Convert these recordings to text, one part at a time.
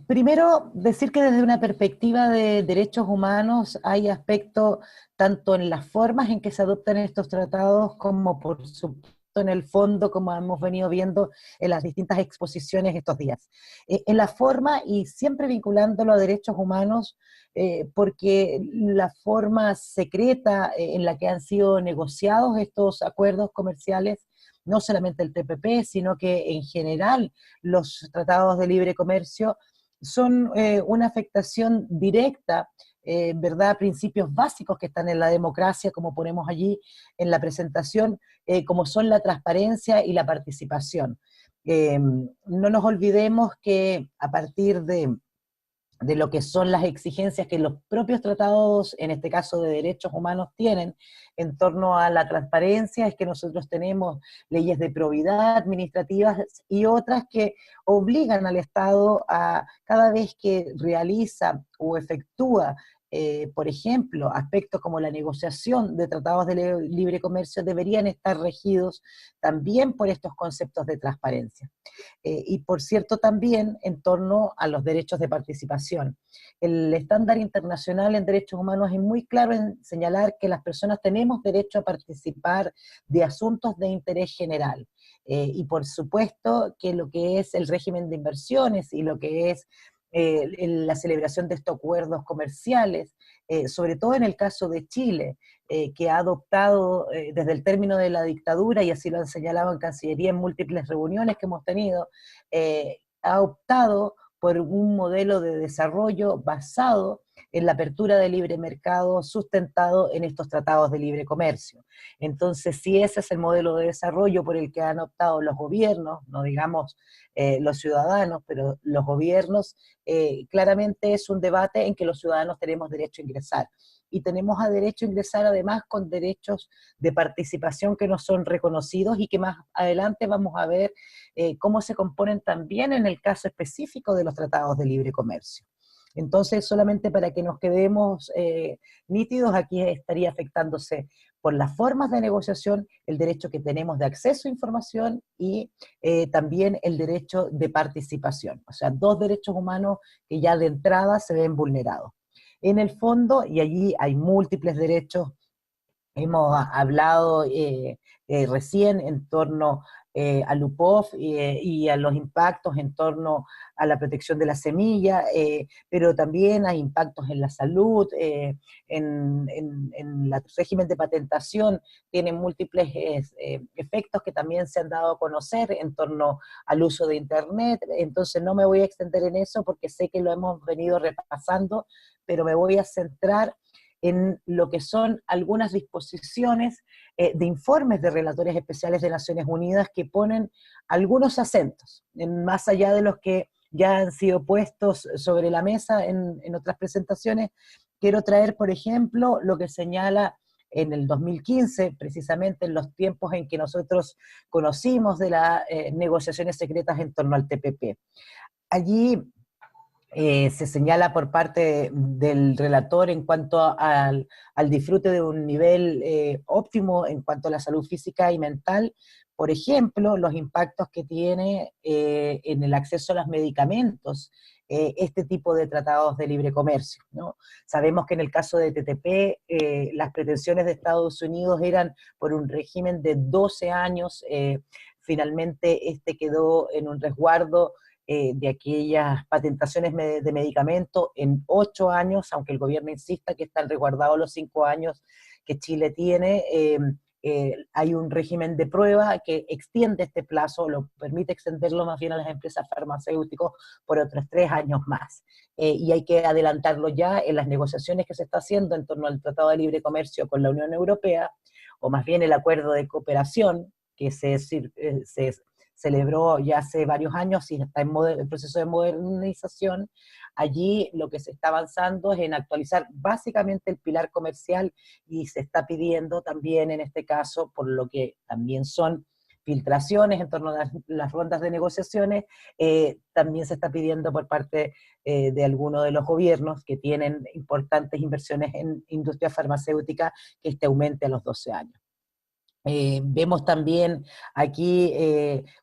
Primero, decir que desde una perspectiva de derechos humanos hay aspectos tanto en las formas en que se adoptan estos tratados como por supuesto en el fondo, como hemos venido viendo en las distintas exposiciones estos días. En la forma y siempre vinculándolo a derechos humanos, porque la forma secreta en la que han sido negociados estos acuerdos comerciales, no solamente el TPP, sino que en general los tratados de libre comercio, son una afectación directa, ¿verdad?, a principios básicos que están en la democracia, como ponemos allí en la presentación, como son la transparencia y la participación. No nos olvidemos que a partir de lo que son las exigencias que los propios tratados, en este caso de derechos humanos, tienen en torno a la transparencia, es que nosotros tenemos leyes de probidad administrativas y otras que obligan al Estado a, cada vez que realiza o efectúa, por ejemplo, aspectos como la negociación de tratados de libre comercio, deberían estar regidos también por estos conceptos de transparencia. Y por cierto también en torno a los derechos de participación. El estándar internacional en derechos humanos es muy claro en señalar que las personas tenemos derecho a participar de asuntos de interés general. Y por supuesto que lo que es el régimen de inversiones y lo que es la celebración de estos acuerdos comerciales, sobre todo en el caso de Chile, que ha adoptado desde el término de la dictadura, y así lo han señalado en Cancillería en múltiples reuniones que hemos tenido, ha optado por un modelo de desarrollo basado en la apertura de libre mercado sustentado en estos tratados de libre comercio. Entonces, si ese es el modelo de desarrollo por el que han optado los gobiernos, no digamos los ciudadanos, pero los gobiernos, claramente es un debate en que los ciudadanos tenemos derecho a ingresar. Y tenemos a derecho a ingresar además con derechos de participación que nos son reconocidos y que más adelante vamos a ver cómo se componen también en el caso específico de los tratados de libre comercio. Entonces, solamente para que nos quedemos nítidos, aquí estaría afectándose por las formas de negociación el derecho que tenemos de acceso a información y también el derecho de participación. O sea, dos derechos humanos que ya de entrada se ven vulnerados. En el fondo, y allí hay múltiples derechos. Hemos hablado recién en torno al UPOF y a los impactos en torno a la protección de la semilla, pero también hay impactos en la salud, en el régimen de patentación, tienen múltiples efectos que también se han dado a conocer en torno al uso de Internet. Entonces no me voy a extender en eso porque sé que lo hemos venido repasando, pero me voy a centrar en lo que son algunas disposiciones de informes de relatores especiales de Naciones Unidas que ponen algunos acentos, más allá de los que ya han sido puestos sobre la mesa en otras presentaciones. Quiero traer, por ejemplo, lo que señala en el 2015, precisamente en los tiempos en que nosotros conocimos de las negociaciones secretas en torno al TPP. Allí se señala por parte del relator en cuanto al disfrute de un nivel óptimo en cuanto a la salud física y mental, por ejemplo, los impactos que tiene en el acceso a los medicamentos, este tipo de tratados de libre comercio, ¿no? Sabemos que en el caso de TTP, las pretensiones de Estados Unidos eran por un régimen de 12 años, finalmente este quedó en un resguardo de aquellas patentaciones de medicamentos en 8 años, aunque el gobierno insista que están resguardados los 5 años que Chile tiene. Hay un régimen de prueba que extiende este plazo, lo permite extenderlo más bien a las empresas farmacéuticas por otros 3 años más. Y hay que adelantarlo ya en las negociaciones que se está haciendo en torno al Tratado de Libre Comercio con la Unión Europea, o más bien el acuerdo de cooperación que se celebró ya hace varios años y está en proceso de modernización. Allí lo que se está avanzando es en actualizar básicamente el pilar comercial y se está pidiendo también en este caso, por lo que también son filtraciones en torno a las rondas de negociaciones, también se está pidiendo por parte de algunos de los gobiernos que tienen importantes inversiones en industria farmacéutica que este aumente a los 12 años. Vemos también aquí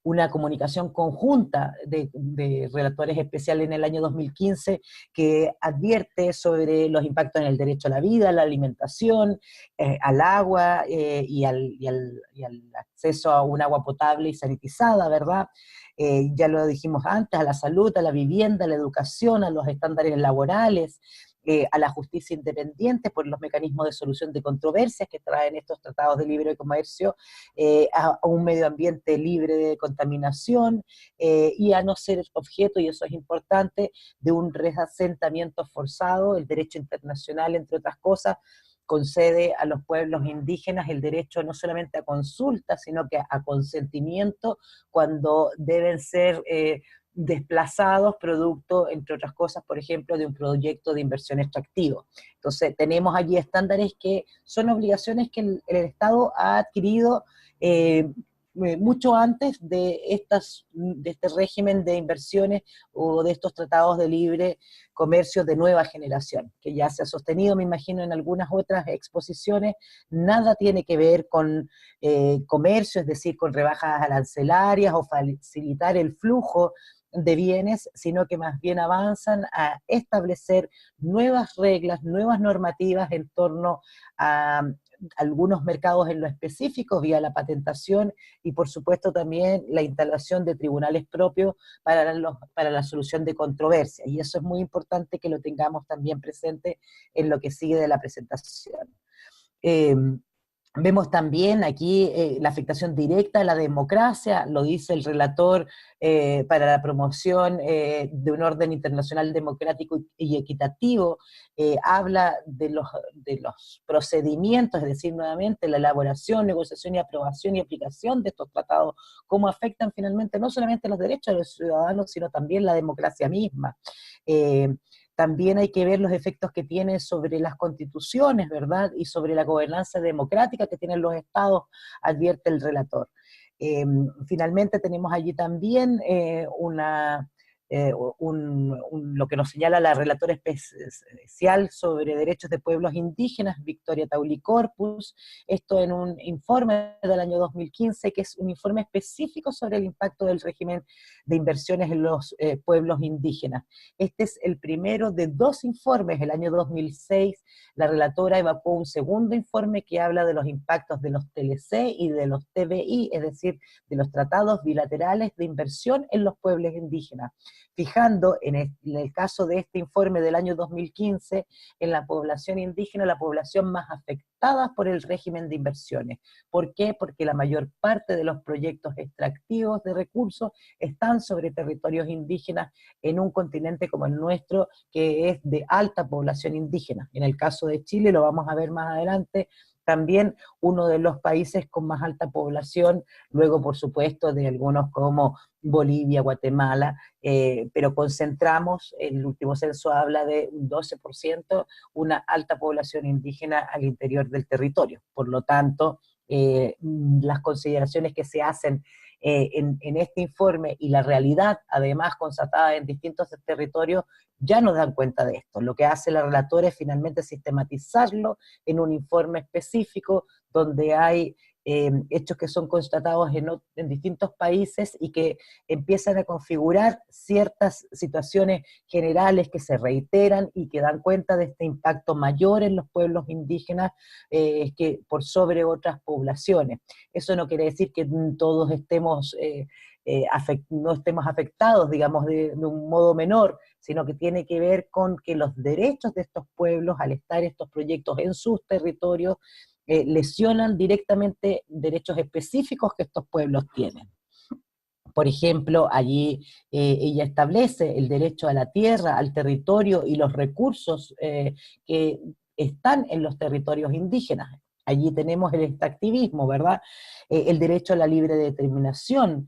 una comunicación conjunta de relatores especiales en el año 2015 que advierte sobre los impactos en el derecho a la vida, a la alimentación, al agua y al acceso a un agua potable y sanitizada, ¿verdad? Ya lo dijimos antes, a la salud, a la vivienda, a la educación, a los estándares laborales, a la justicia independiente por los mecanismos de solución de controversias que traen estos tratados de libre comercio, a un medio ambiente libre de contaminación y a no ser objeto, y eso es importante, de un reasentamiento forzado. El derecho internacional, entre otras cosas, concede a los pueblos indígenas el derecho no solamente a consulta, sino que a consentimiento cuando deben ser desplazados producto, entre otras cosas, por ejemplo, de un proyecto de inversión extractivo. Entonces, tenemos allí estándares que son obligaciones que el Estado ha adquirido mucho antes de este régimen de inversiones o de estos tratados de libre comercio de nueva generación, que ya se ha sostenido, me imagino, en algunas otras exposiciones. Nada tiene que ver con comercio, es decir, con rebajas arancelarias o facilitar el flujo de bienes, sino que más bien avanzan a establecer nuevas reglas, nuevas normativas en torno a algunos mercados en lo específico vía la patentación y por supuesto también la instalación de tribunales propios para la solución de controversias. Y eso es muy importante que lo tengamos también presente en lo que sigue de la presentación. Eh, Vemos también aquí la afectación directa a la democracia, lo dice el relator para la promoción de un orden internacional democrático y equitativo, habla de los procedimientos, es decir, nuevamente la elaboración, negociación y aprobación y aplicación de estos tratados, cómo afectan finalmente no solamente los derechos de los ciudadanos, sino también la democracia misma. También hay que ver los efectos que tiene sobre las constituciones, ¿verdad? Y sobre la gobernanza democrática que tienen los estados, advierte el relator. Finalmente tenemos allí también lo que nos señala la relatora especial sobre derechos de pueblos indígenas, Victoria Tauli Corpus, esto en un informe del año 2015, que es un informe específico sobre el impacto del régimen de inversiones en los pueblos indígenas. Este es el primero de dos informes. El año 2006 la relatora evacuó un segundo informe que habla de los impactos de los TLC y de los TBI, es decir, de los tratados bilaterales de inversión en los pueblos indígenas, fijando en el caso de este informe del año 2015 en la población indígena, la población más afectada por el régimen de inversiones. ¿Por qué? Porque la mayor parte de los proyectos extractivos de recursos están sobre territorios indígenas en un continente como el nuestro, que es de alta población indígena. En el caso de Chile, lo vamos a ver más adelante, también uno de los países con más alta población, luego por supuesto de algunos como Bolivia, Guatemala, pero concentramos, el último censo habla de un 12%, una alta población indígena al interior del territorio. Por lo tanto, las consideraciones que se hacen en este informe y la realidad, además constatada en distintos territorios, ya nos dan cuenta de esto. Lo que hace la relatora es finalmente sistematizarlo en un informe específico donde hay hechos que son constatados en distintos países y que empiezan a configurar ciertas situaciones generales que se reiteran y que dan cuenta de este impacto mayor en los pueblos indígenas que por sobre otras poblaciones. Eso no quiere decir que todos estemos no estemos afectados, digamos, de un modo menor, sino que tiene que ver con que los derechos de estos pueblos, al estar estos proyectos en sus territorios, lesionan directamente derechos específicos que estos pueblos tienen. Por ejemplo, allí ella establece el derecho a la tierra, al territorio y los recursos que están en los territorios indígenas. Allí tenemos el extractivismo, ¿verdad? El derecho a la libre determinación,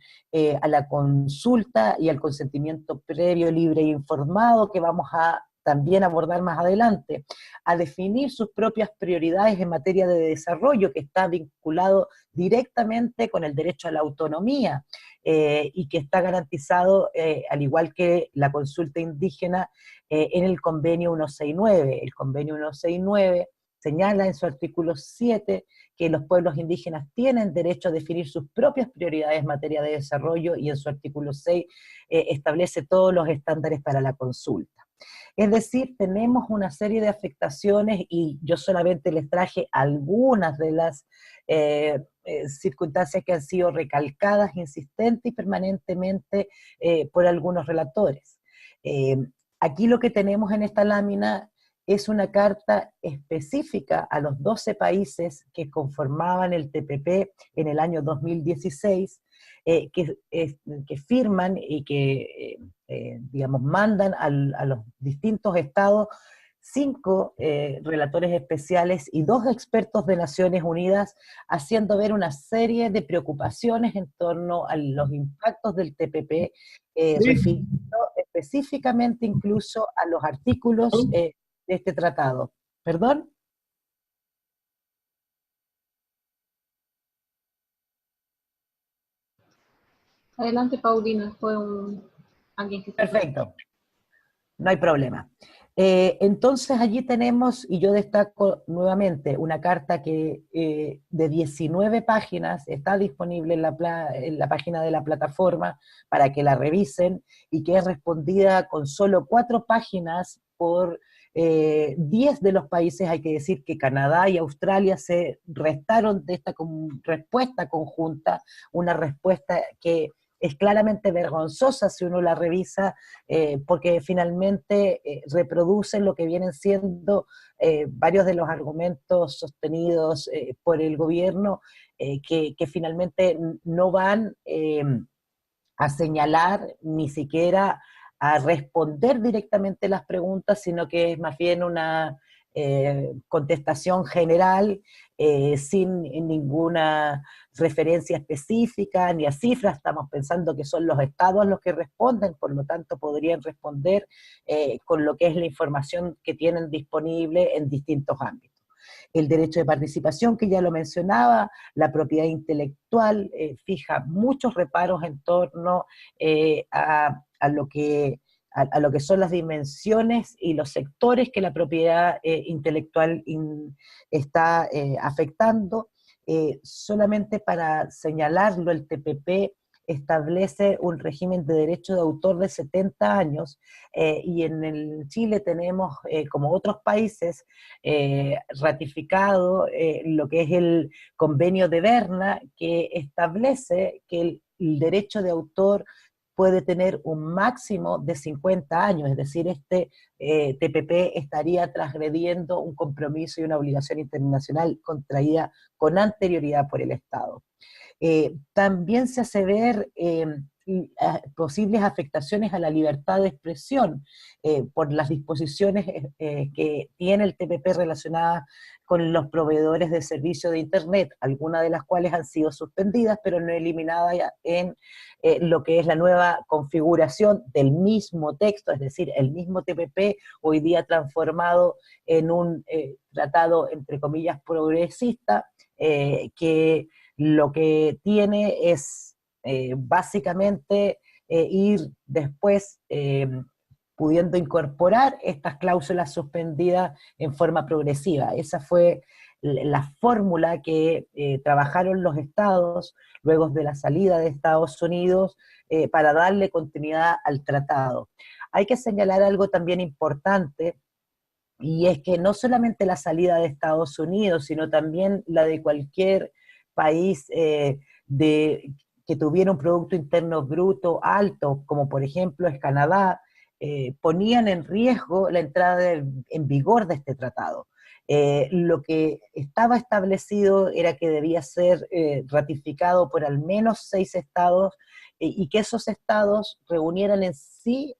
a la consulta y al consentimiento previo, libre e informado, que vamos a también abordar más adelante, a definir sus propias prioridades en materia de desarrollo, que está vinculado directamente con el derecho a la autonomía, y que está garantizado, al igual que la consulta indígena, en el convenio 169. El convenio 169 señala en su artículo 7 que los pueblos indígenas tienen derecho a definir sus propias prioridades en materia de desarrollo, y en su artículo 6 establece todos los estándares para la consulta. Es decir, tenemos una serie de afectaciones y yo solamente les traje algunas de las circunstancias que han sido recalcadas insistente y permanentemente por algunos relatores. Eh, Aquí lo que tenemos en esta lámina es una carta específica a los 12 países que conformaban el TPP en el año 2016, que firman y que, digamos, mandan a los distintos estados 5 relatores especiales y 2 expertos de Naciones Unidas, haciendo ver una serie de preocupaciones en torno a los impactos del TPP, refiriendo específicamente incluso a los artículos de este tratado. ¿Perdón? Adelante, Paulina, alguien que se fue. Perfecto, no hay problema. Entonces allí tenemos, y yo destaco nuevamente, una carta que de 19 páginas está disponible en la página de la plataforma para que la revisen, y que es respondida con solo 4 páginas por 10 de los países. Hay que decir que Canadá y Australia se restaron de esta respuesta conjunta, una respuesta que es claramente vergonzosa si uno la revisa, porque finalmente reproduce lo que vienen siendo varios de los argumentos sostenidos por el gobierno, que finalmente no van a señalar ni siquiera a responder directamente las preguntas, sino que es más bien una contestación general, sin ninguna referencia específica ni a cifras. Estamos pensando que son los estados los que responden, por lo tanto podrían responder con lo que es la información que tienen disponible en distintos ámbitos. El derecho de participación, que ya lo mencionaba, la propiedad intelectual, fija muchos reparos en torno a lo que a lo que son las dimensiones y los sectores que la propiedad intelectual está afectando. Solamente para señalarlo, el TPP establece un régimen de derecho de autor de 70 años, y en Chile tenemos, como otros países, ratificado lo que es el convenio de Berna, que establece que el derecho de autor puede tener un máximo de 50 años, es decir, este TPP estaría transgrediendo un compromiso y una obligación internacional contraída con anterioridad por el Estado. También se hace ver posibles afectaciones a la libertad de expresión por las disposiciones que tiene el TPP relacionadas con los proveedores de servicio de Internet, algunas de las cuales han sido suspendidas, pero no eliminadas en lo que es la nueva configuración del mismo texto, es decir, el mismo TPP hoy día transformado en un tratado, entre comillas, progresista, que lo que tiene es básicamente ir después pudiendo incorporar estas cláusulas suspendidas en forma progresiva. Esa fue la fórmula que trabajaron los estados luego de la salida de Estados Unidos para darle continuidad al tratado. Hay que señalar algo también importante, y es que no solamente la salida de Estados Unidos, sino también la de cualquier país que tuviera un Producto Interno Bruto alto, como por ejemplo es Canadá, ponían en riesgo la entrada en vigor de este tratado. Lo que estaba establecido era que debía ser ratificado por al menos 6 estados, y que esos estados reunieran en sí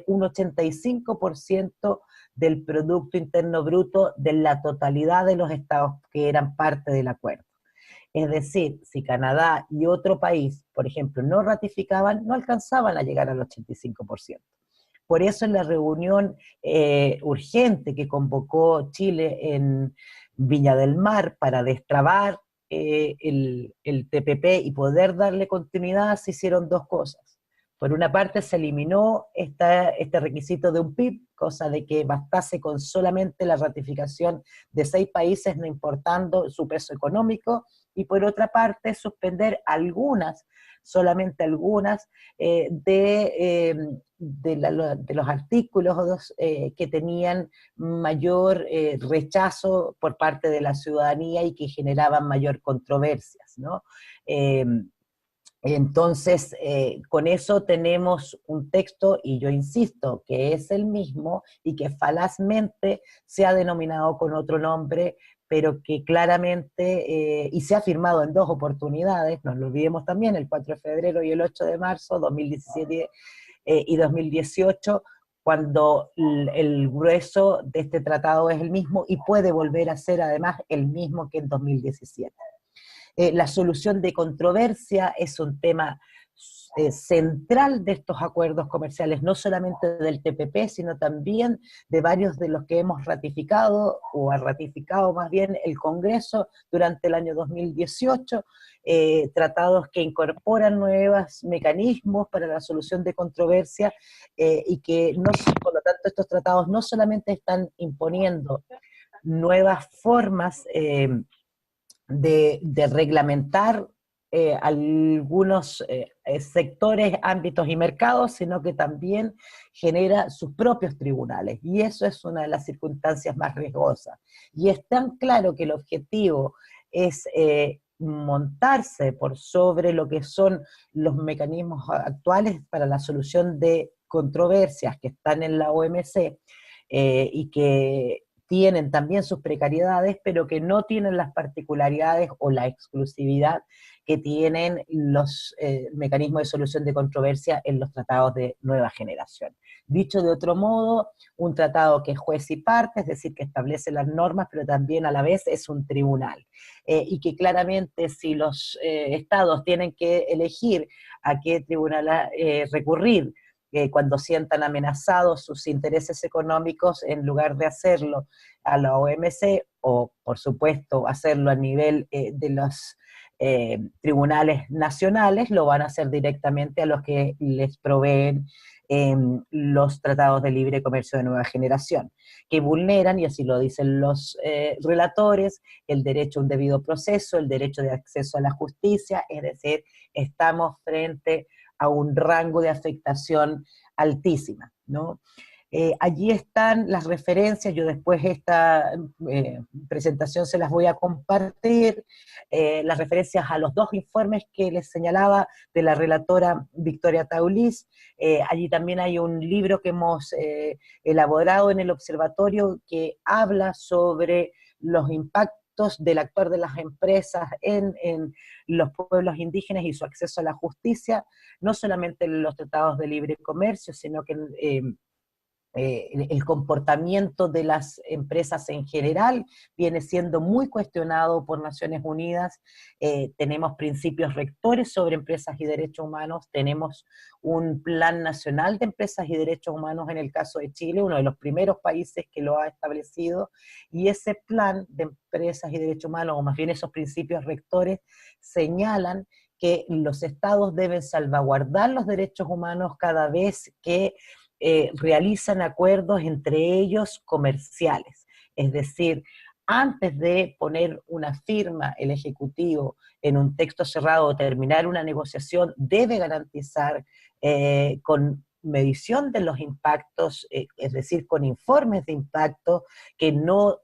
un 85% del Producto Interno Bruto de la totalidad de los estados que eran parte del acuerdo. Es decir, si Canadá y otro país, por ejemplo, no ratificaban, no alcanzaban a llegar al 85%. Por eso en la reunión urgente que convocó Chile en Viña del Mar para destrabar el TPP y poder darle continuidad, se hicieron 2 cosas. Por una parte se eliminó este requisito de un PIB, cosa de que bastase con solamente la ratificación de 6 países, no importando su peso económico, y por otra parte suspender algunas, solamente algunas, de los artículos que tenían mayor rechazo por parte de la ciudadanía y que generaban mayor controversias, ¿no? Entonces, con eso tenemos un texto, y yo insisto, que es el mismo y que falazmente se ha denominado con otro nombre, pero que claramente, y se ha firmado en 2 oportunidades, no lo olvidemos también, el 4 de febrero y el 8 de marzo, 2017 y 2018, cuando el grueso de este tratado es el mismo y puede volver a ser además el mismo que en 2017. La solución de controversia es un tema central de estos acuerdos comerciales, no solamente del TPP, sino también de varios de los que hemos ratificado, o ha ratificado más bien el Congreso durante el año 2018, tratados que incorporan nuevos mecanismos para la solución de controversia, y que, no, por lo tanto, estos tratados no solamente están imponiendo nuevas formas de reglamentar algunos sectores, ámbitos y mercados, sino que también genera sus propios tribunales. Y eso es una de las circunstancias más riesgosas. Y es tan claro que el objetivo es montarse por sobre lo que son los mecanismos actuales para la solución de controversias que están en la OMC, y que tienen también sus precariedades, pero que no tienen las particularidades o la exclusividad que tienen los mecanismos de solución de controversia en los tratados de nueva generación. Dicho de otro modo, un tratado que es juez y parte, es decir, que establece las normas, pero también a la vez es un tribunal, y que claramente si los estados tienen que elegir a qué tribunal recurrir, cuando sientan amenazados sus intereses económicos, en lugar de hacerlo a la OMC, o por supuesto hacerlo a nivel de los tribunales nacionales, lo van a hacer directamente a los que les proveen los tratados de libre comercio de nueva generación, que vulneran, y así lo dicen los relatores, el derecho a un debido proceso, el derecho de acceso a la justicia, es decir, estamos frente a un rango de afectación altísima, ¿no? Allí están las referencias, yo después esta presentación se las voy a compartir, las referencias a los 2 informes que les señalaba de la relatora Victoria Taulis. Allí también hay un libro que hemos elaborado en el observatorio que habla sobre los impactos del actuar de las empresas en los pueblos indígenas y su acceso a la justicia, no solamente en los tratados de libre comercio, sino que el comportamiento de las empresas en general viene siendo muy cuestionado por Naciones Unidas. Tenemos principios rectores sobre empresas y derechos humanos, tenemos un plan nacional de empresas y derechos humanos en el caso de Chile, uno de los primeros países que lo ha establecido, y ese plan de empresas y derechos humanos, o más bien esos principios rectores, señalan que los estados deben salvaguardar los derechos humanos cada vez que realizan acuerdos entre ellos comerciales. Es decir, antes de poner una firma el Ejecutivo en un texto cerrado o terminar una negociación, debe garantizar con medición de los impactos, es decir, con informes de impacto, que no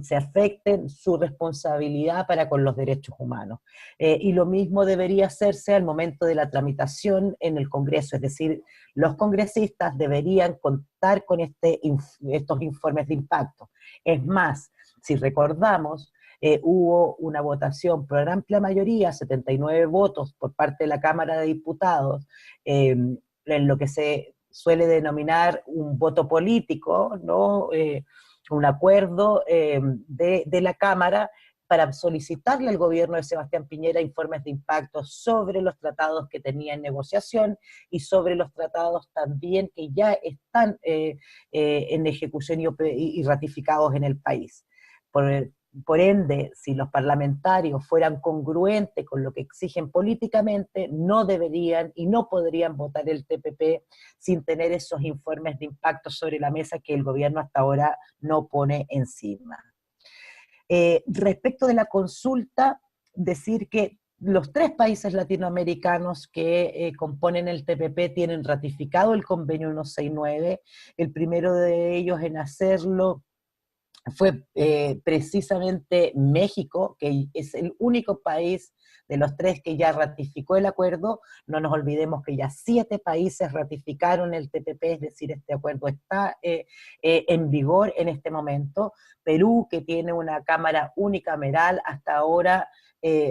se afecten su responsabilidad para con los derechos humanos. Y lo mismo debería hacerse al momento de la tramitación en el Congreso, es decir, los congresistas deberían contar con estos informes de impacto. Es más, si recordamos, hubo una votación por amplia mayoría, 79 votos por parte de la Cámara de Diputados, en lo que se suele denominar un voto político, ¿no? Un acuerdo de la Cámara para solicitarle al gobierno de Sebastián Piñera informes de impacto sobre los tratados que tenía en negociación y sobre los tratados también que ya están en ejecución y ratificados en el país. por ende, si los parlamentarios fueran congruentes con lo que exigen políticamente, no deberían y no podrían votar el TPP sin tener esos informes de impacto sobre la mesa que el gobierno hasta ahora no pone encima. Respecto de la consulta, decir que los 3 países latinoamericanos que componen el TPP tienen ratificado el convenio 169, el primero de ellos en hacerlo fue precisamente México, que es el único país de los 3 que ya ratificó el acuerdo. No nos olvidemos que ya 7 países ratificaron el TPP, es decir, este acuerdo está en vigor en este momento. Perú, que tiene una cámara unicameral, hasta ahora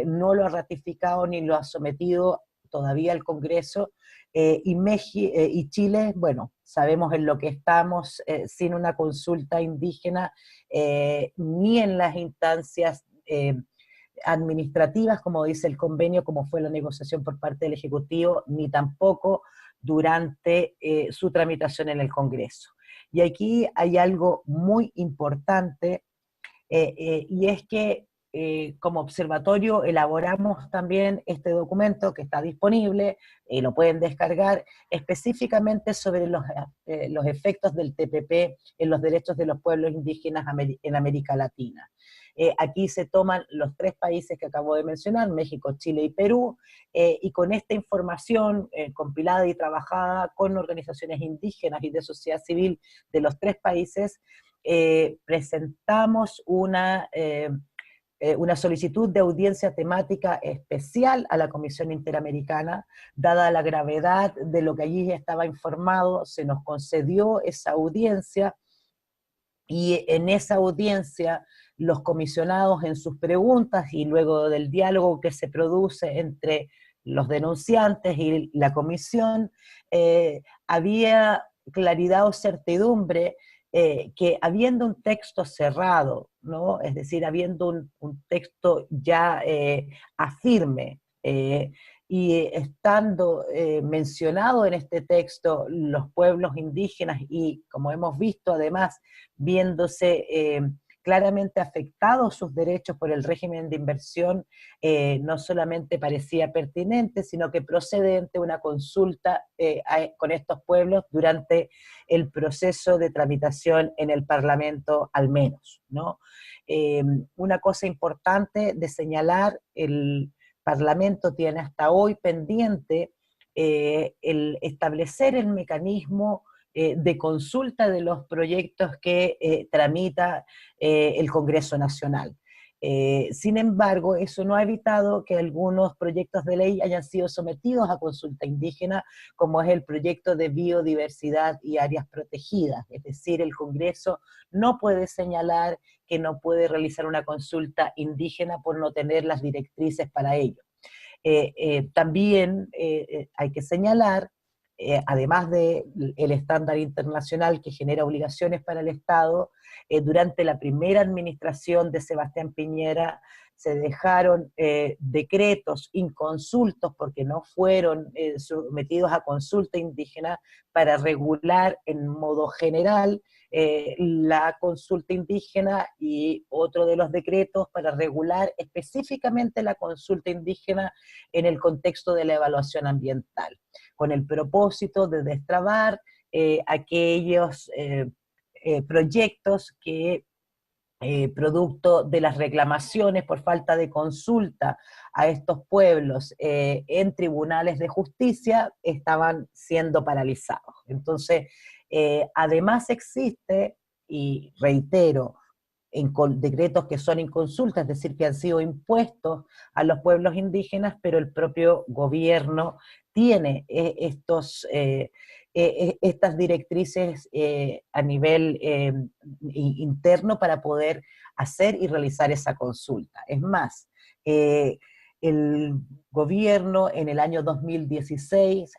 no lo ha ratificado ni lo ha sometido todavía al Congreso. Y Chile, bueno, sabemos en lo que estamos, sin una consulta indígena, ni en las instancias administrativas, como dice el convenio, como fue la negociación por parte del Ejecutivo, ni tampoco durante su tramitación en el Congreso. Y aquí hay algo muy importante, y es que como observatorio elaboramos también este documento que está disponible, y lo pueden descargar, específicamente sobre los efectos del TPP en los derechos de los pueblos indígenas en América Latina. Aquí se toman los 3 países que acabo de mencionar, México, Chile y Perú, y con esta información compilada y trabajada con organizaciones indígenas y de sociedad civil de los 3 países, presentamos una solicitud de audiencia temática especial a la Comisión Interamericana. Dada la gravedad de lo que allí estaba informado, se nos concedió esa audiencia, y en esa audiencia los comisionados en sus preguntas y luego del diálogo que se produce entre los denunciantes y la comisión, había claridad o certidumbre que habiendo un texto cerrado, ¿no? Es decir, habiendo un texto ya afirme, y estando mencionado en este texto los pueblos indígenas y, como hemos visto además, viéndose claramente afectados sus derechos por el régimen de inversión, no solamente parecía pertinente, sino que procedente una consulta con estos pueblos durante el proceso de tramitación en el Parlamento al menos, ¿no? Una cosa importante de señalar, el Parlamento tiene hasta hoy pendiente el establecer el mecanismo de consulta de los proyectos que tramita el Congreso Nacional. Sin embargo, eso no ha evitado que algunos proyectos de ley hayan sido sometidos a consulta indígena, como es el proyecto de biodiversidad y áreas protegidas. Es decir, el Congreso no puede señalar que no puede realizar una consulta indígena por no tener las directrices para ello. También hay que señalar, además del estándar internacional que genera obligaciones para el Estado, durante la primera administración de Sebastián Piñera se dejaron decretos inconsultos porque no fueron sometidos a consulta indígena para regular en modo general la consulta indígena, y otro de los decretos para regular específicamente la consulta indígena en el contexto de la evaluación ambiental, con el propósito de destrabar aquellos proyectos que producto de las reclamaciones por falta de consulta a estos pueblos en tribunales de justicia, estaban siendo paralizados. Entonces, además existe, y reitero, decretos que son inconsultas, es decir, que han sido impuestos a los pueblos indígenas, pero el propio gobierno tiene estas directrices a nivel interno para poder hacer y realizar esa consulta. Es más, el gobierno en el año 2016,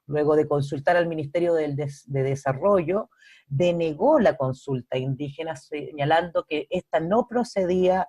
luego de consultar al Ministerio de Desarrollo, denegó la consulta indígena, señalando que esta no procedía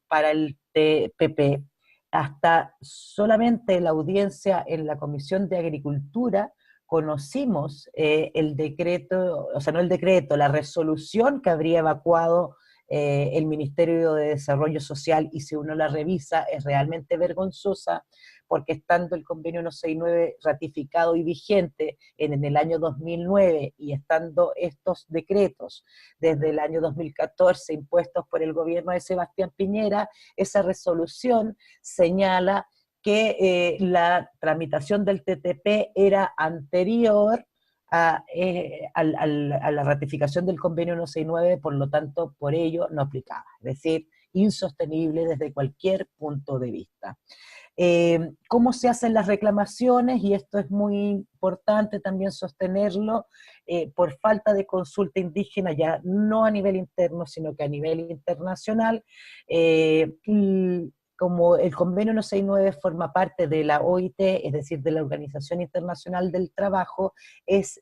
para el TPP. Hasta solamente la audiencia en la Comisión de Agricultura conocimos el decreto, o sea, no el decreto, la resolución que habría evacuado el Ministerio de Desarrollo Social, y si uno la revisa es realmente vergonzosa, porque estando el convenio 169 ratificado y vigente en el año 2009 y estando estos decretos desde el año 2014 impuestos por el gobierno de Sebastián Piñera, esa resolución señala que la tramitación del TTP era anterior a la ratificación del convenio 169, por lo tanto, por ello no aplicaba, es decir, insostenible desde cualquier punto de vista. ¿Cómo se hacen las reclamaciones? Y esto es muy importante también sostenerlo, por falta de consulta indígena, ya no a nivel interno, sino que a nivel internacional. Como el convenio 169 forma parte de la OIT, es decir, de la Organización Internacional del Trabajo, es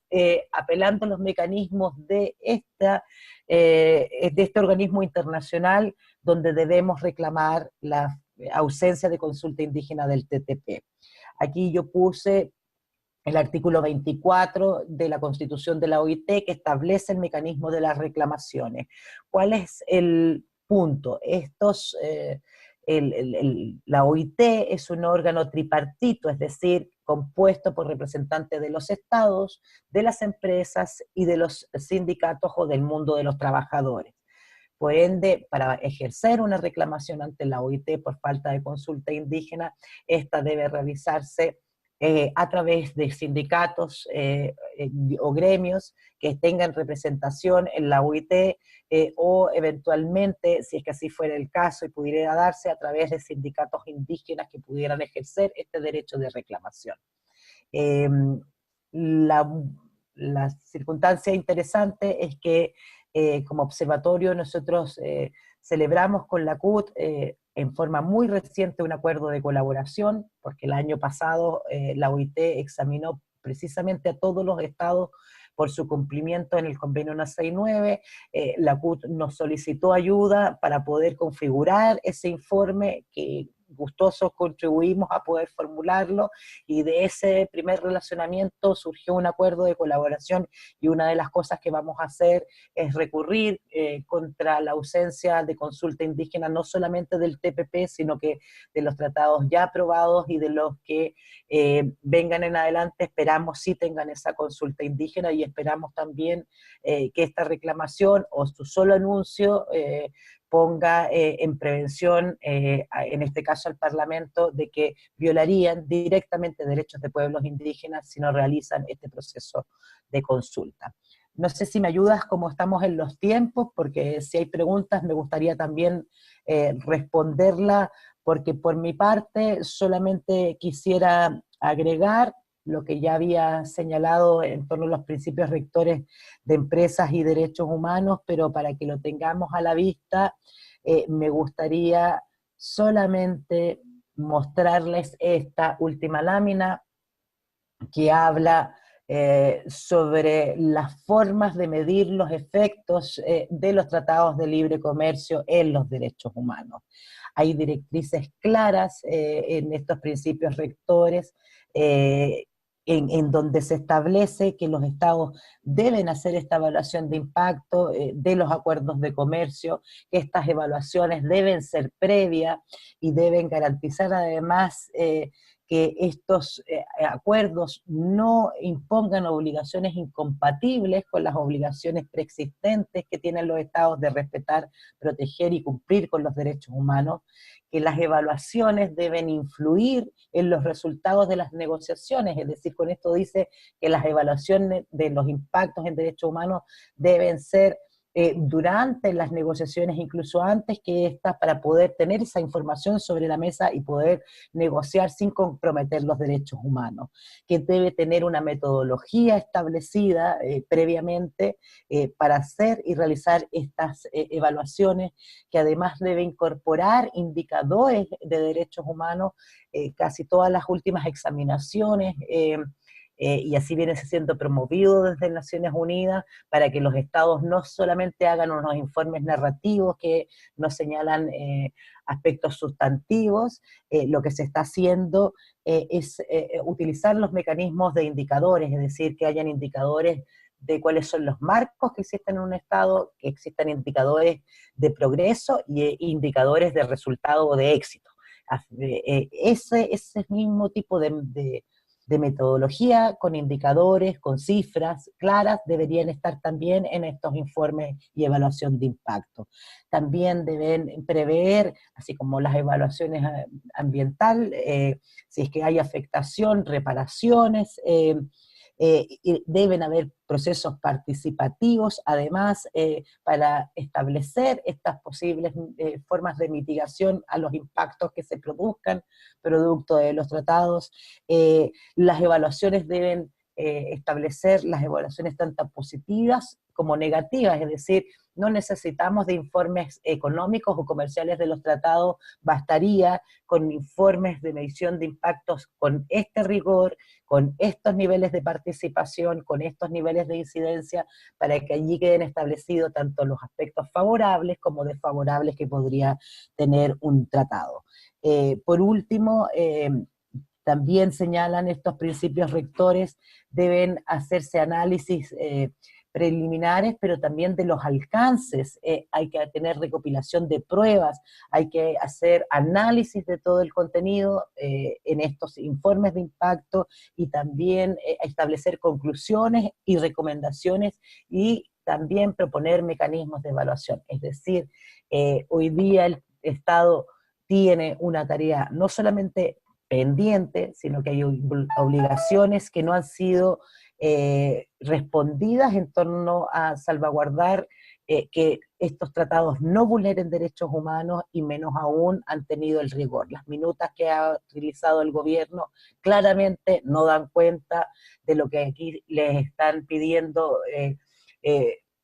apelando a los mecanismos de este organismo internacional donde debemos reclamar la ausencia de consulta indígena del TTP. Aquí yo puse el artículo 24 de la Constitución de la OIT, que establece el mecanismo de las reclamaciones. ¿Cuál es el punto? La OIT es un órgano tripartito, es decir, compuesto por representantes de los estados, de las empresas y de los sindicatos o del mundo de los trabajadores. Por ende, para ejercer una reclamación ante la OIT por falta de consulta indígena, esta debe realizarse a través de sindicatos o gremios que tengan representación en la OIT, o eventualmente, si es que así fuera el caso y pudiera darse, a través de sindicatos indígenas que pudieran ejercer este derecho de reclamación. Eh, la, la circunstancia interesante es que como observatorio nosotros celebramos con la CUT en forma muy reciente un acuerdo de colaboración, porque el año pasado la OIT examinó precisamente a todos los estados por su cumplimiento en el convenio 169. La CUT nos solicitó ayuda para poder configurar ese informe, que gustosos contribuimos a poder formularlo, y de ese primer relacionamiento surgió un acuerdo de colaboración, y una de las cosas que vamos a hacer es recurrir contra la ausencia de consulta indígena, no solamente del TPP, sino que de los tratados ya aprobados y de los que vengan en adelante. Esperamos sí tengan esa consulta indígena, y esperamos también que esta reclamación o su solo anuncio ponga en prevención, en este caso al Parlamento, de que violarían directamente derechos de pueblos indígenas si no realizan este proceso de consulta. No sé si me ayudas como estamos en los tiempos, porque si hay preguntas me gustaría también responderla, porque por mi parte solamente quisiera agregar lo que ya había señalado en torno a los principios rectores de empresas y derechos humanos, pero para que lo tengamos a la vista, me gustaría solamente mostrarles esta última lámina que habla sobre las formas de medir los efectos de los tratados de libre comercio en los derechos humanos. Hay directrices claras en estos principios rectores, en donde se establece que los estados deben hacer esta evaluación de impacto de los acuerdos de comercio, que estas evaluaciones deben ser previas y deben garantizar además que estos acuerdos no impongan obligaciones incompatibles con las obligaciones preexistentes que tienen los estados de respetar, proteger y cumplir con los derechos humanos, que las evaluaciones deben influir en los resultados de las negociaciones, es decir, con esto dice que las evaluaciones de los impactos en derechos humanos deben ser durante las negociaciones, incluso antes que estas, para poder tener esa información sobre la mesa y poder negociar sin comprometer los derechos humanos, que debe tener una metodología establecida previamente para hacer y realizar estas evaluaciones, que además debe incorporar indicadores de derechos humanos. Casi todas las últimas examinaciones y así viene siendo promovido desde Naciones Unidas, para que los estados no solamente hagan unos informes narrativos que nos señalan aspectos sustantivos, lo que se está haciendo es utilizar los mecanismos de indicadores, es decir, que hayan indicadores de cuáles son los marcos que existen en un Estado, que existan indicadores de progreso y indicadores de resultado o de éxito. Ese mismo tipo de metodología, con indicadores, con cifras claras, deberían estar también en estos informes y evaluación de impacto. También deben prever, así como las evaluaciones ambientales, si es que hay afectación, reparaciones, y deben haber procesos participativos, además, para establecer estas posibles formas de mitigación a los impactos que se produzcan producto de los tratados. Las evaluaciones deben establecer las evaluaciones tanto positivas como negativas, es decir, no necesitamos de informes económicos o comerciales de los tratados, bastaría con informes de medición de impactos con este rigor, con estos niveles de participación, con estos niveles de incidencia, para que allí queden establecidos tanto los aspectos favorables como desfavorables que podría tener un tratado. Por último, también señalan estos principios rectores, deben hacerse análisis preliminares, pero también de los alcances, hay que tener recopilación de pruebas, hay que hacer análisis de todo el contenido en estos informes de impacto y también establecer conclusiones y recomendaciones y también proponer mecanismos de evaluación. Es decir, hoy día el Estado tiene una tarea no solamente pendiente, sino que hay obligaciones que no han sido respondidas en torno a salvaguardar que estos tratados no vulneren derechos humanos y menos aún han tenido el rigor. Las minutas que ha utilizado el gobierno claramente no dan cuenta de lo que aquí les están pidiendo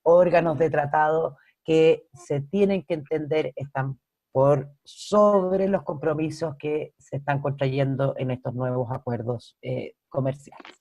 órganos de tratado que se tienen que entender están por sobre los compromisos que se están contrayendo en estos nuevos acuerdos comerciales.